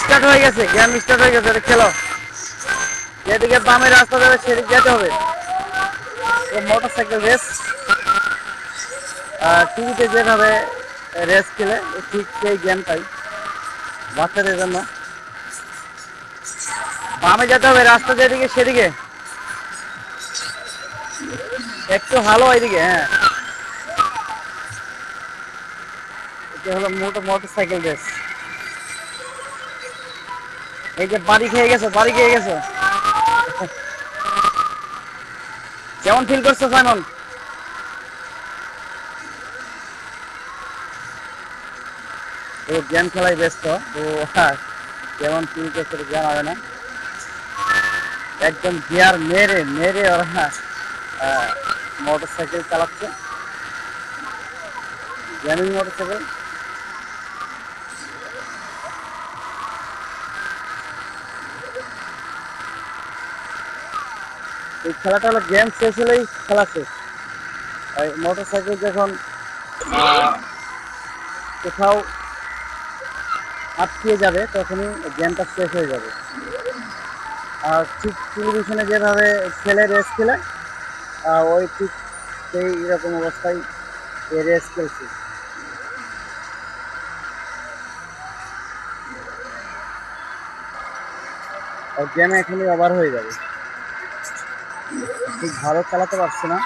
Start হয়ে গেছে, game start হয়ে গেছে, খেলো। যেদিকে বামে রাস্তা যাবে সেদিকে যেতে হবে। মোটর সাইকেল রেস টিভিতে যেভাবে রেস খেলে ঠিক সেই গেমটাই বাচ্চাদের জন্য। বামে যেতে হবে, রাস্তা যেদিকে সেদিকে একটু ভালো ওইদিকে। হ্যাঁ, এটা হলো মোটর সাইকেল রেস। এই যে বাড়ি খেয়ে গেছো, বাড়ি খেয়ে গেছো। কেমন ফিল করছো সাইমন? ও গেম খেলায় ব্যস্ত। ও হ্যাঁ, কেমন ফিল করছে জানাবে না। একদম গিয়ার মেরে মেরে ওরা মোটর সাইকেল চালাচ্ছে, গেমিং মোটর সাইকেল। এই খেলাটা হলো গেম শেষ হলেই খেলা শেষ। মোটর সাইকেল যখন কোথাও আটকে যাবে তখনই গেমটা শেষ হয়ে যাবে। আর ঠিক টেলিভিশনে যেভাবে খেলে রেস খেলে ওই ঠিক সেই রকম অবস্থায় রেস খেলছে। আর গেমে এখনই ওভার হয়ে যাবে, ঠিক ভালো চালাতে পারছে না।